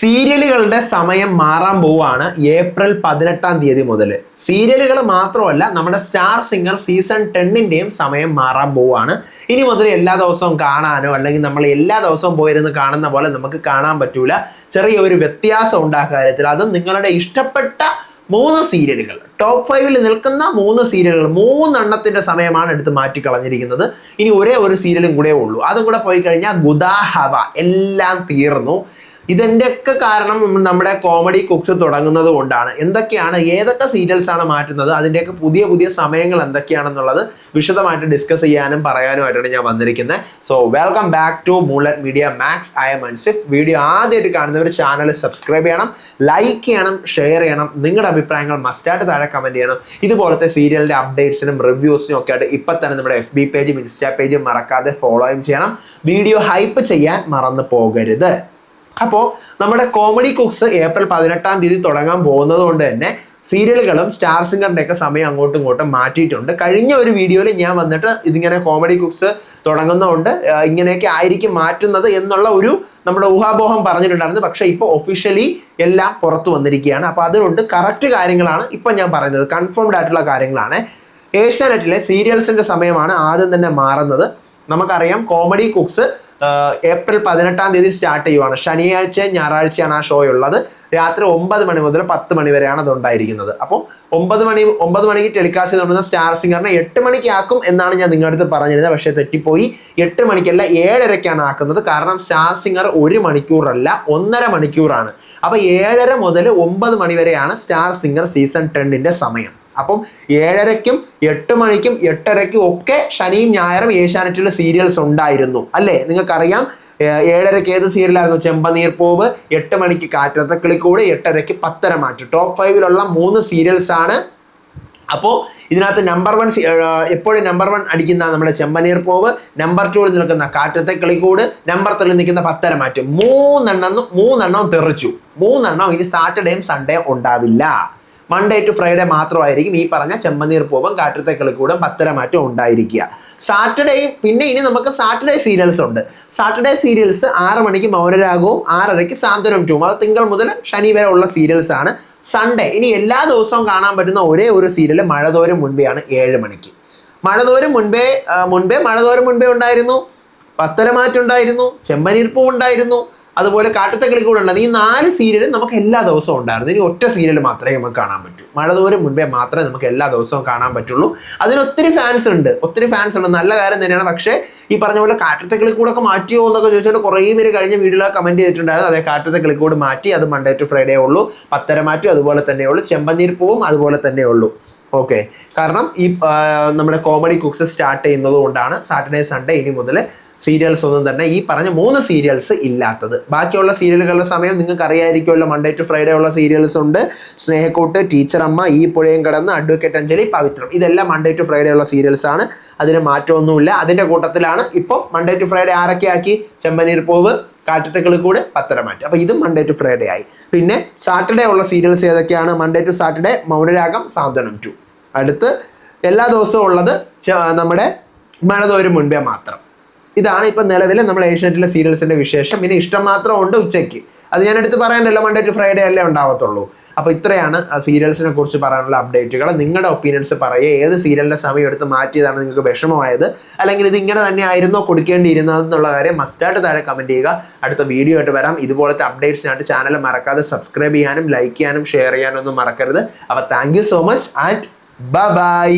സീരിയലുകളുടെ സമയം മാറാൻ പോവുകയാണ് ഏപ്രിൽ 18-ാം തീയതി മുതൽ. സീരിയലുകൾ മാത്രമല്ല, നമ്മുടെ സ്റ്റാർ സിംഗർ സീസൺ 10ന്റെയും സമയം മാറാൻ പോവുകയാണ്. ഇനി മുതൽ എല്ലാ ദിവസവും കാണാനോ അല്ലെങ്കിൽ നമ്മൾ എല്ലാ ദിവസവും പോയിരുന്ന് കാണുന്ന പോലെ നമുക്ക് കാണാൻ പറ്റൂല. ചെറിയൊരു വ്യത്യാസം ഉണ്ട് ആ കാര്യത്തിൽ. അതും നിങ്ങളുടെ ഇഷ്ടപ്പെട്ട 3 സീരിയലുകൾ, ടോപ്പ് 5-ൽ നിൽക്കുന്ന 3 സീരിയലുകൾ, 3 എണ്ണത്തിന്റെ സമയമാണ് എടുത്ത് മാറ്റി കളഞ്ഞിരിക്കുന്നത്. ഇനി ഒരേ ഒരു സീരിയലും കൂടെ ഉള്ളൂ. അതും കൂടെ പോയി കഴിഞ്ഞാൽ ഗുദാ ഹവ എല്ലാം തീർന്നു. ഇതിൻ്റെയൊക്കെ കാരണം നമ്മുടെ കോമഡി കുക്സ് തുടങ്ങുന്നത് കൊണ്ടാണ്. ഏതൊക്കെ സീരിയൽസ് ആണ് മാറ്റുന്നത്, അതിൻ്റെയൊക്കെ പുതിയ പുതിയ സമയങ്ങൾ എന്തൊക്കെയാണെന്നുള്ളത് വിശദമായിട്ട് ഡിസ്കസ് ചെയ്യാനും പറയാനുമായിട്ടാണ് ഞാൻ വന്നിരിക്കുന്നത്. So welcome back to moonlight media max. I am Ansif. Video ആദ്യമായിട്ട് കാണുന്നവർ ചാനൽ സബ്സ്ക്രൈബ് ചെയ്യണം, ലൈക്ക് ചെയ്യണം, ഷെയർ ചെയ്യണം. നിങ്ങളുടെ അഭിപ്രായങ്ങൾ മസ്റ്റായിട്ട് താഴെ കമന്റ് ചെയ്യണം. ഇതുപോലത്തെ സീരിയലിന്റെ അപ്ഡേറ്റ്സിനും റിവ്യൂസിനും ഒക്കെ ആയിട്ട് ഇപ്പം തന്നെ നമ്മുടെ FB പേജും ഇൻസ്റ്റാ പേജും മറക്കാതെ ഫോളോയും ചെയ്യണം. വീഡിയോ ഹൈപ്പ് ചെയ്യാൻ മറന്നു പോകരുത്. അപ്പോൾ നമ്മുടെ കോമഡി കുക്സ് ഏപ്രിൽ 18-ാം തീയതി തുടങ്ങാൻ പോകുന്നത് കൊണ്ട് തന്നെ സീരിയലുകളും സ്റ്റാർ സിംഗറിന്റെ ഒക്കെ സമയം അങ്ങോട്ടും ഇങ്ങോട്ടും മാറ്റിയിട്ടുണ്ട്. കഴിഞ്ഞ ഒരു വീഡിയോയിൽ ഞാൻ വന്നിട്ട് ഇതിങ്ങനെ കോമഡി കുക്സ് തുടങ്ങുന്നതുകൊണ്ട് ഇങ്ങനെയൊക്കെ ആയിരിക്കും മാറ്റുന്നത് എന്നുള്ള ഒരു നമ്മുടെ ഊഹാപോഹം പറഞ്ഞിട്ടുണ്ടായിരുന്നു. പക്ഷെ ഇപ്പോൾ ഒഫീഷ്യലി എല്ലാം പുറത്തു വന്നിരിക്കുകയാണ്. അപ്പോൾ അതുകൊണ്ട് കറക്റ്റ് കാര്യങ്ങളാണ് ഇപ്പം ഞാൻ പറയുന്നത്, കൺഫേംഡ് ആയിട്ടുള്ള കാര്യങ്ങളാണ്. ഏഷ്യാനെറ്റിലെ സീരിയൽസിന്റെ സമയമാണ് ആദ്യം തന്നെ മാറുന്നത്. നമുക്കറിയാം കോമഡി കുക്സ് ഏപ്രിൽ 18-ാം തീയതി സ്റ്റാർട്ട് ചെയ്യുവാണ്. ശനിയാഴ്ചയും ഞായറാഴ്ചയാണ് ആ ഷോ ഉള്ളത്. രാത്രി 9 മണി മുതൽ 10 മണി വരെയാണ് അത് ഉണ്ടായിരിക്കുന്നത്. അപ്പോൾ 9 മണിക്ക് ടെലികാസ്റ്റ് ചെയ്തുകൊണ്ടിരുന്ന സ്റ്റാർ സിംഗറിനെ 8 മണിക്ക് ആക്കും എന്നാണ് ഞാൻ നിങ്ങളുടെ അടുത്ത് പറഞ്ഞിരുന്നത്. പക്ഷേ തെറ്റിപ്പോയി. 8 മണിക്കല്ല 7:30-ക്കാണ് ആക്കുന്നത്. കാരണം സ്റ്റാർ സിംഗർ 1 മണിക്കൂറല്ല 1.5 മണിക്കൂറാണ്. അപ്പോൾ 7:30 മുതൽ 9 മണി വരെയാണ് സ്റ്റാർ സിംഗർ സീസൺ 10ന്റെ സമയം. അപ്പം 7:30-ക്കും 8 മണിക്കും 8:30-ക്കും ഒക്കെ ശനിയും ഞായറും ഏഷ്യാനെറ്റിൽ സീരിയൽസ് ഉണ്ടായിരുന്നു അല്ലേ? നിങ്ങൾക്കറിയാം. 7:30-ക്ക് ഏത് സീരിയലായിരുന്നു? ചെമ്പനീർ പൂവ്. 8 മണിക്ക് കാറ്റത്തെ കിളിക്കൂട്. 8:30-ക്ക് 10:30 മാറ്റ്. ടോപ്പ് 5-ലുള്ള 3 സീരിയൽസ് ആണ്. അപ്പോൾ ഇതിനകത്ത് നമ്പർ 1 എപ്പോഴും നമ്പർ 1 അടിക്കുന്ന നമ്മുടെ ചെമ്പനീർ പൂവ്, നമ്പർ 2-ൽ നിൽക്കുന്ന കാറ്റത്തെ കിളിക്കൂട്, നമ്പർ 3-ൽ നിൽക്കുന്ന 10:30 മാറ്റ്. മൂന്നെണ്ണം തെറിച്ചു. 3 എണ്ണം ഇനി സാറ്റർഡേയും സൺഡേയും ഉണ്ടാവില്ല. മൺഡേ ടു ഫ്രൈഡേ മാത്രമായിരിക്കും ഈ പറഞ്ഞ ചെമ്പനീർ പൂവും കാറ്റത്തെ കിളിക്കൂടും 10:30 മാറ്റം ഉണ്ടായിരിക്കുക. സാറ്റർഡേയും പിന്നെ ഇനി നമുക്ക് സാറ്റർഡേ സീരിയൽസ് ഉണ്ട്. സാറ്റർഡേ സീരിയൽസ് 6 മണിക്ക് മൗനരാഗവും 6:30-ക്ക് സാന്ത്വനം 2. അത് തിങ്കൾ മുതൽ ശനി വരെ ഉള്ള സീരിയൽസ് ആണ്. സൺഡേ ഇനി എല്ലാ ദിവസവും കാണാൻ പറ്റുന്ന ഒരേ ഒരു സീരിയൽ മഴതോരും മുൻപെയാണ് 7 മണിക്ക്. മഴതോരും മുൻപേ ഉണ്ടായിരുന്നു, 10:30 മാറ്റം ഉണ്ടായിരുന്നു, ചെമ്പനീർ പൂവ് ഉണ്ടായിരുന്നു, അതുപോലെ കാട്ടത്തെ കിളിക്കൂട് ഉണ്ടായിരുന്നു. ഈ 4 സീരിയലും നമുക്ക് എല്ലാ ദിവസവും ഉണ്ടായിരുന്നു. ഇനി ഒറ്റ സീരിയൽ മാത്രമേ നമുക്ക് കാണാൻ പറ്റൂ. മഴതോരും മുൻപേ മാത്രമേ നമുക്ക് എല്ലാ ദിവസവും കാണാൻ പറ്റുള്ളൂ. അതിന് ഒത്തിരി ഫാൻസ് ഉണ്ട്. നല്ല കാര്യം തന്നെയാണ്. പക്ഷേ ഈ പറഞ്ഞ പോലെ കാട്ടത്തെ കിളിക്കൂടൊക്കെ മാറ്റിയോ എന്നൊക്കെ ചോദിച്ചുകൊണ്ട് കുറേ പേര് കഴിഞ്ഞ വീഡിയോയിൽ കമന്റ് ചെയ്തിട്ടുണ്ടായിരുന്നു. അതേ, കാട്ടത്തെ കിളിക്കൂട് മാറ്റി. അത് മൺഡേ ടു ഫ്രൈഡേ ഉള്ളൂ. 10:30 മാറ്റും അതുപോലെ തന്നെ ഉള്ളൂ. ചെമ്പനീർ പൂവും അതുപോലെ തന്നെ ഉള്ളൂ. ഓക്കെ, കാരണം ഈ നമ്മുടെ കോമഡി കുക്സ് സ്റ്റാർട്ട് ചെയ്യുന്നത് കൊണ്ടാണ് സാറ്റർഡേ സൺഡേ ഇനി മുതൽ സീരിയൽസ് ഒന്നും തന്നെ ഈ പറഞ്ഞ 3 സീരിയൽസ് ഇല്ലാത്തത്. ബാക്കിയുള്ള സീരിയലുകളുടെ സമയം നിങ്ങൾക്ക് അറിയാമായിരിക്കുമല്ലോ. മൺഡേ ടു ഫ്രൈഡേ ഉള്ള സീരിയൽസ് ഉണ്ട്. സ്നേഹക്കൂട്ട്, ടീച്ചർ അമ്മ, ഈ പുഴയും കടന്ന്, അഡ്വക്കേറ്റ് അഞ്ജലി, പവിത്രം. ഇതെല്ലാം മൺഡേ ടു ഫ്രൈഡേ ഉള്ള സീരിയൽസ് ആണ്. അതിന് മാറ്റമൊന്നുമില്ല. അതിൻ്റെ കൂട്ടത്തിലാണ് ഇപ്പം മൺഡേ ടു ഫ്രൈഡേ ആരൊക്കെ ആക്കി? ചെമ്പനീർ പൂവ്, കാറ്റത്തെ കിളിക്കൂട്, 10:30 മാറ്റ്. അപ്പോൾ ഇതും മൺഡേ ടു ഫ്രൈഡേ ആയി. പിന്നെ സാറ്റർഡേ ഉള്ള സീരിയൽസ് ഏതൊക്കെയാണ്? മൺഡേ ടു സാറ്റർഡേ മൗനരാഗം, സാന്ത്വനം 2. അടുത്ത് എല്ലാ ദിവസവും ഉള്ളത് നമ്മുടെ മഴതോരും മുൻപേ മാത്രം. ഇതാണ് ഇപ്പം നിലവിലെ നമ്മുടെ ഏഷ്യാനെറ്റിലെ സീരിയൽസിന്റെ വിശേഷം. പിന്നെ ഇഷ്ടം മാത്രം ഉണ്ട് ഉച്ചയ്ക്ക്. അത് ഞാൻ എടുത്ത് പറയണ്ടല്ലോ, മൺഡേ ടു ഫ്രൈഡേ അല്ലേ ഉണ്ടാവത്തുള്ളൂ. അപ്പോൾ ഇത്രയാണ് സീരിയൽസിനെ കുറിച്ച് പറയാനുള്ള അപ്ഡേറ്റുകൾ. നിങ്ങളുടെ ഒപ്പീനിയൻസ് പറയുക. ഏത് സീരിയലിന്റെ സമയം എടുത്ത് മാറ്റിയതാണ് നിങ്ങൾക്ക് വിഷമമായത്, അല്ലെങ്കിൽ ഇത് ഇങ്ങനെ തന്നെ ആയിരുന്നോ കൊടുക്കേണ്ടിയിരുന്നത് എന്നുള്ള കാര്യം മസ്റ്റായിട്ട് താഴെ കമന്റ് ചെയ്യുക. അടുത്ത വീഡിയോ ആയിട്ട് വരാം. ഇതുപോലത്തെ അപ്ഡേറ്റ്സിനായിട്ട് ചാനൽ മറക്കാതെ സബ്സ്ക്രൈബ് ചെയ്യാനും ലൈക്ക് ചെയ്യാനും ഷെയർ ചെയ്യാനും ഒന്നും മറക്കരുത്. അപ്പോൾ thank you so much and by.